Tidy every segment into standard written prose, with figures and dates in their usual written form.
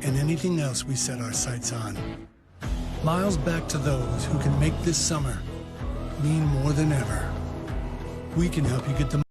and anything else we set our sights on. Miles back to those who can make this summer mean more than ever. We can help you get the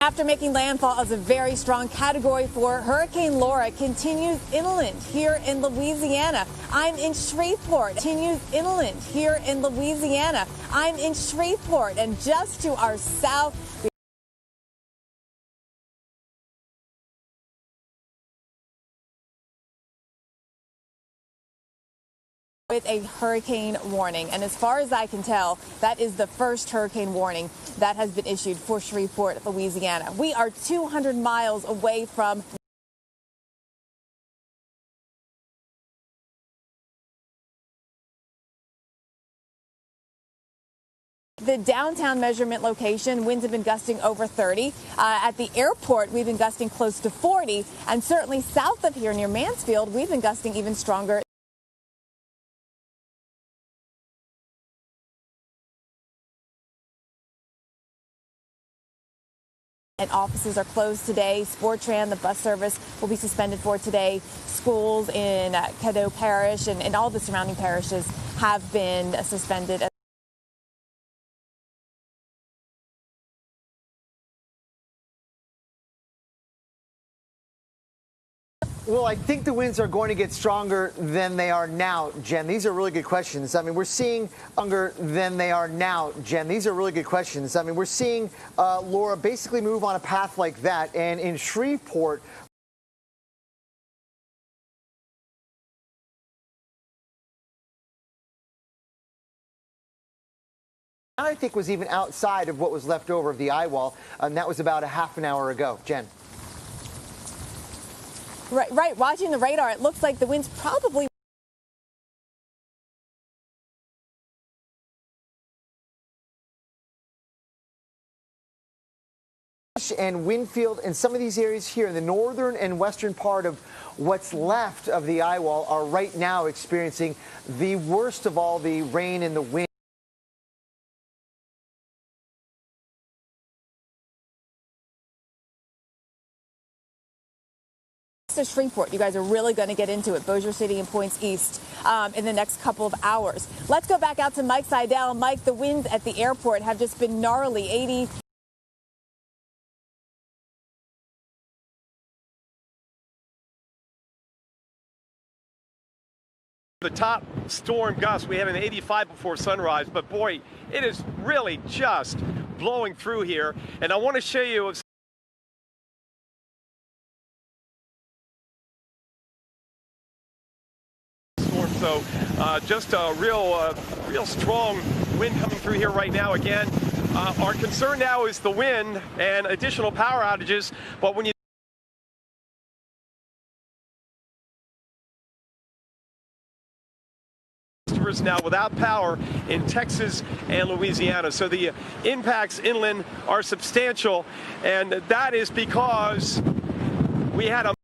After making landfall as a very strong Category 4, Hurricane Laura continues inland here in Louisiana. I'm in Shreveport. Continues inland here in Louisiana. I'm in Shreveport, and just to our south, with a hurricane warning. And as far as I can tell, that is the first hurricane warning that has been issued for Shreveport, Louisiana. We are 200 miles away from the downtown measurement location. Winds have been gusting over 30. At the airport, we've been gusting close to 40. And certainly south of here near Mansfield, we've been gusting even stronger. And offices are closed today. Sportran, the bus service, will be suspended for today. Schools in Caddo Parish and all the surrounding parishes have been suspended. Well, I think the winds are going to get stronger than they are now, Jen. These are really good questions. I mean, we're seeing Laura basically move on a path like that. And in Shreveport, I think was even outside of what was left over of the eye wall. And that was about a half an hour ago. Jen. Right. Watching the radar, it looks like the wind's probably and Winfield and some of these areas here in the northern and western part of what's left of the eye wall are right now experiencing the worst of all the rain and the wind. To Shreveport, you guys are really going to get into it. Bossier City and Points East in the next couple of hours. Let's go back out to Mike Seidel. Mike, the winds at the airport have just been gnarly. 80. The top storm gust, we had an 85 before sunrise, but boy, it is really just blowing through here. And I want to show you so just a real strong wind coming through here right now. Again, our concern now is the wind and additional power outages. But when you now without power in Texas and Louisiana, so the impacts inland are substantial, and that is because we had a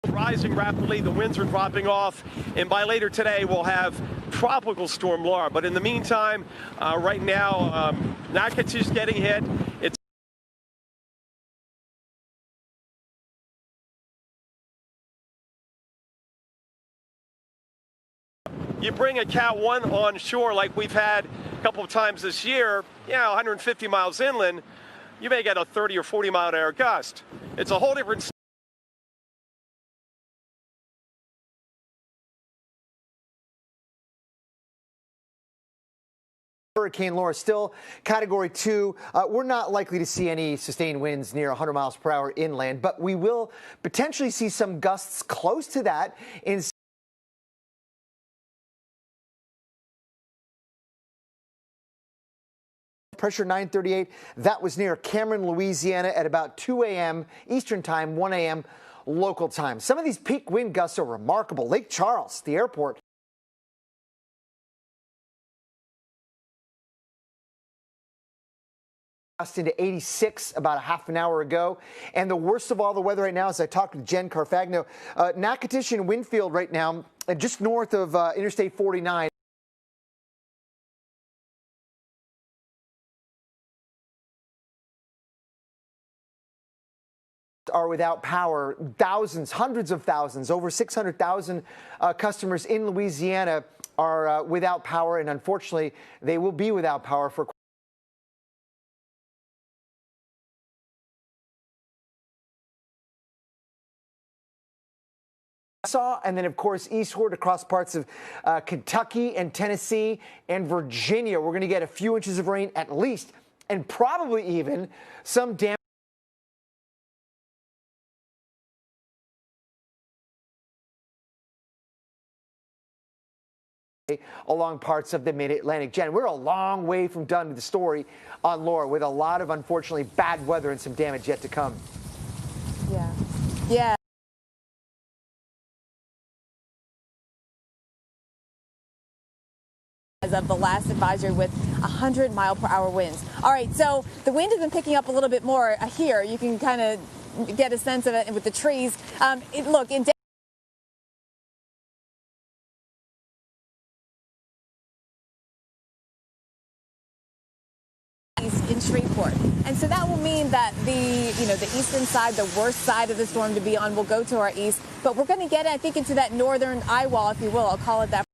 rising rapidly, the winds are dropping off, and by later today we'll have tropical storm Laura. But in the meantime, right now, Natchitoches getting hit. It's you bring a Cat 1 on shore like we've had a couple of times this year, 150 miles inland, you may get a 30 or 40 mile an hour gust. It's a whole different Hurricane Laura still Category 2. We're not likely to see any sustained winds near 100 miles per hour inland, but we will potentially see some gusts close to that in pressure 938. That was near Cameron, Louisiana at about 2 a.m. Eastern time, 1 a.m. local time. Some of these peak wind gusts are remarkable. Lake Charles, the airport, into 86 about a half an hour ago. And the worst of all the weather right now, as I talked with Jen Carfagno, Natchitoches and Winfield right now, just north of Interstate 49. Are without power. Thousands, hundreds of thousands, over 600,000 customers in Louisiana are without power, and unfortunately, they will be without power for and then, of course, eastward across parts of Kentucky and Tennessee and Virginia. We're going to get a few inches of rain at least, and probably even some damage along parts of the mid-Atlantic. Jen, we're a long way from done with the story on Laura, with a lot of, unfortunately, bad weather and some damage yet to come. Yeah. Yeah. As of the last advisory with 100-mile-per-hour winds. All right, so the wind has been picking up a little bit more here. You can kind of get a sense of it with the trees. Look, in in Shreveport. And so that will mean that the eastern side, the worst side of the storm to be on, will go to our east. But we're going to get, I think, into that northern eye wall, if you will. I'll call it that.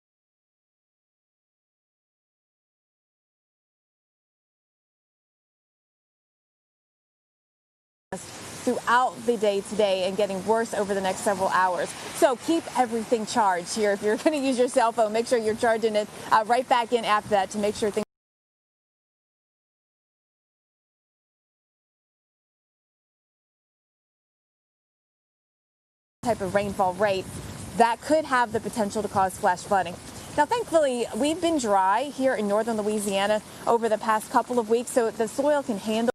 Throughout the day today and getting worse over the next several hours. So keep everything charged here. If you're going to use your cell phone, make sure you're charging it right back in after that to make sure things type of rainfall rate that could have the potential to cause flash flooding. Now, thankfully, we've been dry here in northern Louisiana over the past couple of weeks, so the soil can handle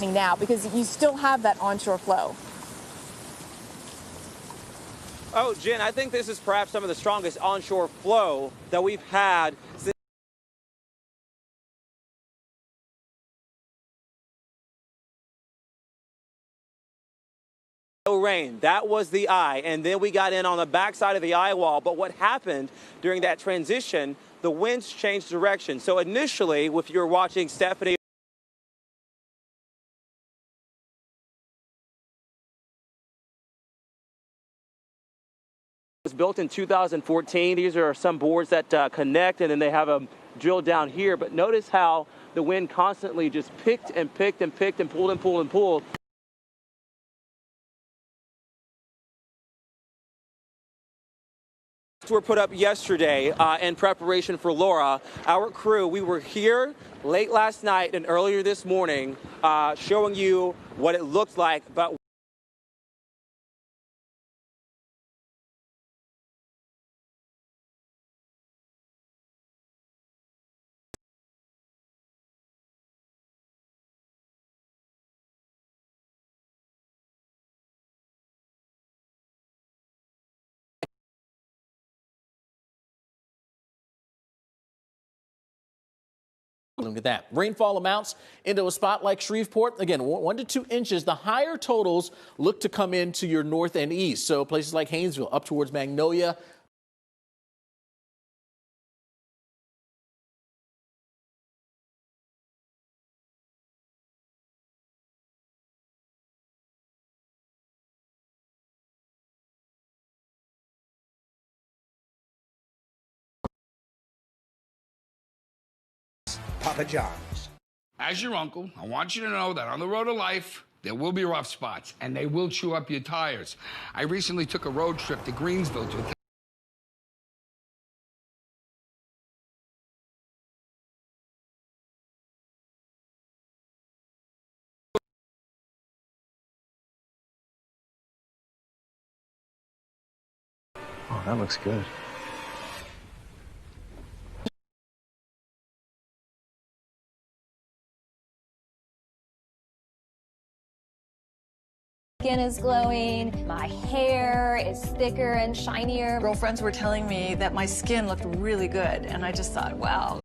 now because you still have that onshore flow. Oh, Jen, I think this is perhaps some of the strongest onshore flow that we've had since no rain. That was the eye, and then we got in on the backside of the eye wall. But what happened during that transition, the winds changed direction. So initially, if you're watching Stephanie was built in 2014. These are some boards that connect, and then they have them drilled down here. But notice how the wind constantly just picked and picked and picked and pulled and pulled and pulled. Were put up yesterday in preparation for Laura. Our crew, we were here late last night and earlier this morning showing you what it looked like, but Look at that. Rainfall amounts into a spot like Shreveport. Again, 1 to 2 inches. The higher totals look to come into your north and east. So places like Haynesville, up towards Magnolia. Papa John's. As your uncle, I want you to know that on the road of life, there will be rough spots, and they will chew up your tires. I recently took a road trip to Greensville to Oh, that looks good. skin is glowing, my hair is thicker and shinier. Girlfriends were telling me that my skin looked really good, and I just thought, wow.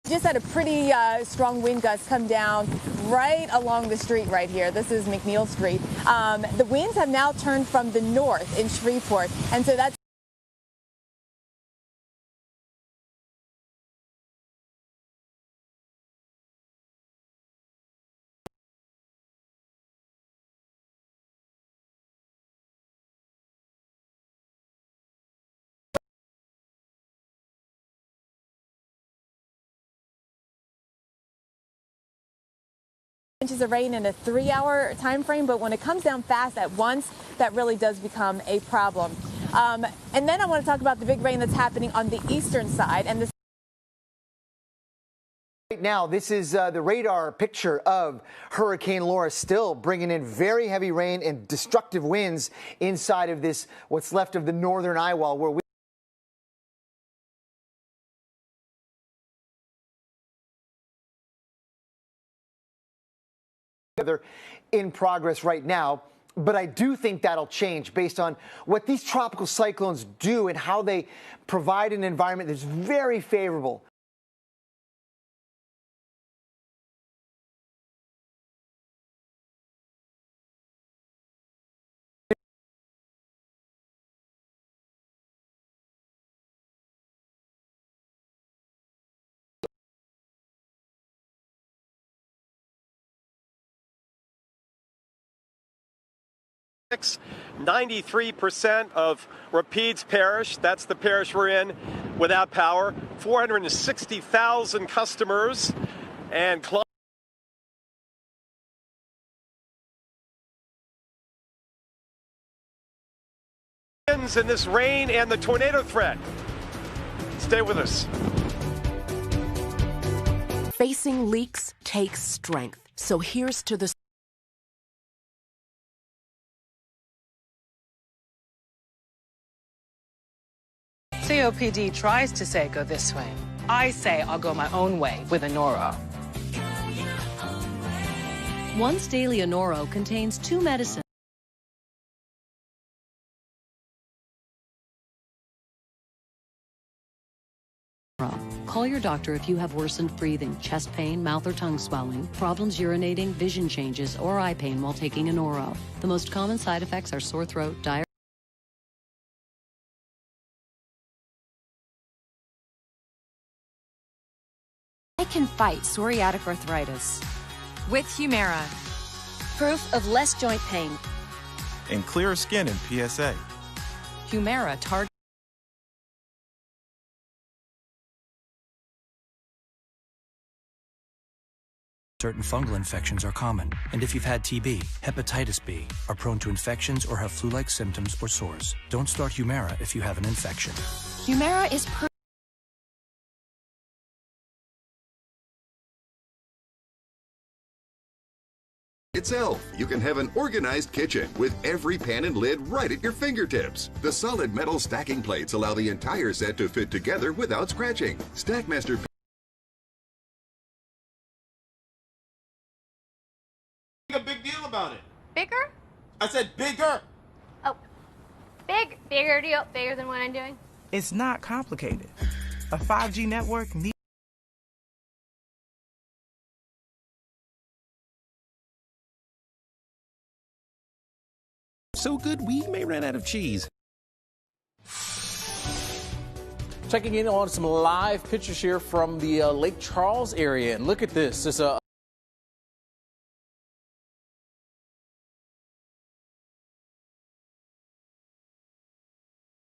Just had a pretty strong wind gust come down right along the street right here. This is McNeil Street. The winds have now turned from the north in Shreveport, and so that's inches of rain in a 3-hour time frame, but when it comes down fast at once, that really does become a problem. And then I want to talk about the big rain that's happening on the eastern side. And this Right now, this is the radar picture of Hurricane Laura, still bringing in very heavy rain and destructive winds inside of this, what's left of the northern eye wall, where we in progress right now. But I do think that'll change based on what these tropical cyclones do and how they provide an environment that's very favorable. Parish. 93% of Rapides Parish, that's the parish we're in, without power. 460,000 customers and clients in this rain and the tornado threat. Stay with us. Facing leaks takes strength. So here's to the COPD tries to say go this way. I say I'll go my own way with Anoro. Once daily Anoro contains 2 medicines. Call your doctor if you have worsened breathing, chest pain, mouth or tongue swelling, problems urinating, vision changes, or eye pain while taking Anoro. The most common side effects are sore throat, diarrhea. I can fight psoriatic arthritis with Humira. Proof of less joint pain. And clearer skin in PSA. Humira targets. Certain fungal infections are common, and if you've had TB, hepatitis B, are prone to infections or have flu-like symptoms or sores. Don't start Humira if you have an infection. Humira is Itself, you can have an organized kitchen with every pan and lid right at your fingertips. The solid metal stacking plates allow the entire set to fit together without scratching. Stackmaster. A big deal about it. Bigger? I said bigger. Oh, bigger deal, bigger than what I'm doing. It's not complicated. A 5G network needs. So good we may run out of cheese. Checking in on some live pictures here from the Lake Charles area, and look at this. It's a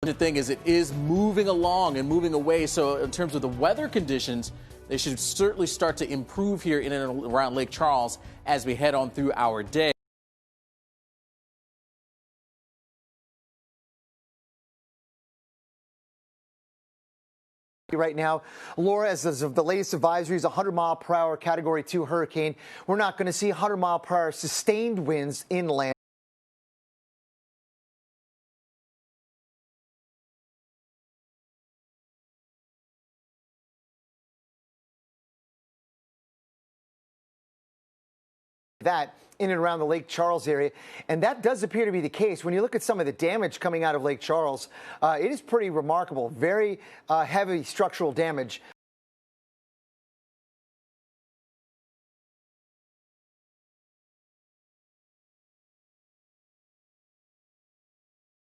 The thing is, it is moving along and moving away. So in terms of the weather conditions, they should certainly start to improve here in and around Lake Charles as we head on through our day. Right now, Laura, as of the latest advisories, 100-mile-per-hour Category 2 hurricane. We're not going to see 100-mile-per-hour sustained winds inland. That in and around the Lake Charles area, and that does appear to be the case. When you look at some of the damage coming out of Lake Charles, it is pretty remarkable. Very heavy structural damage.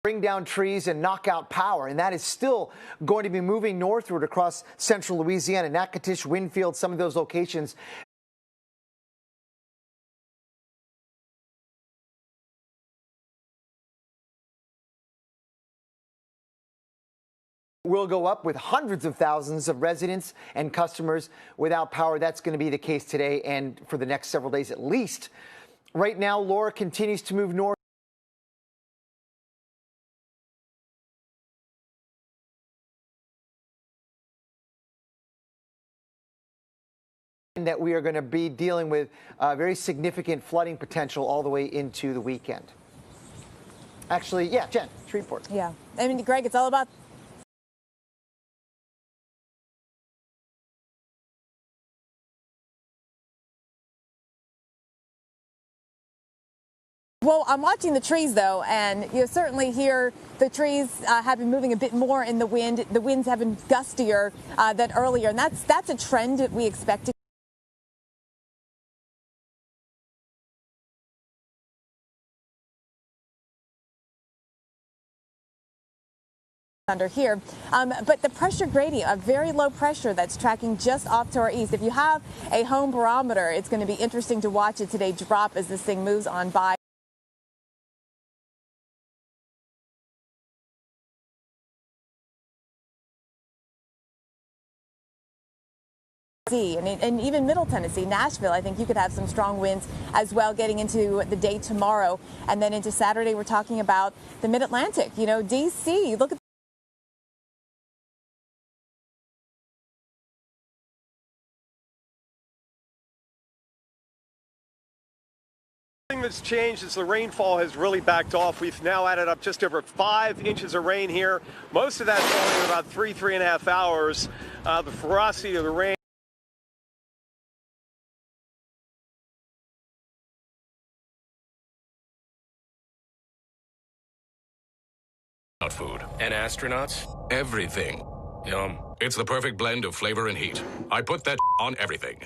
Bring down trees and knock out power, and that is still going to be moving northward across central Louisiana, Natchitoches, Winfield, some of those locations. Will go up with hundreds of thousands of residents and customers without power. That's going to be the case today and for the next several days at least. Right now, Laura continues to move north. That we are going to be dealing with very significant flooding potential all the way into the weekend. Actually, yeah, Jen, Shreveport. Yeah, I mean, Greg, it's all about Well, I'm watching the trees, though, and you certainly hear the trees have been moving a bit more in the wind. The winds have been gustier than earlier, and that's a trend that we expect to under here, but the pressure gradient, a very low pressure that's tracking just off to our east. If you have a home barometer, it's going to be interesting to watch it today drop as this thing moves on by. And even Middle Tennessee, Nashville, I think you could have some strong winds as well getting into the day tomorrow. And then into Saturday, we're talking about the Mid-Atlantic. You know, D.C., look at The thing that's changed is the rainfall has really backed off. We've now added up just over 5 inches of rain here. Most of that's falling in about 3.5 hours. The ferocity of the rain. Food. And astronauts? Everything. Yum. It's the perfect blend of flavor and heat. I put that on everything.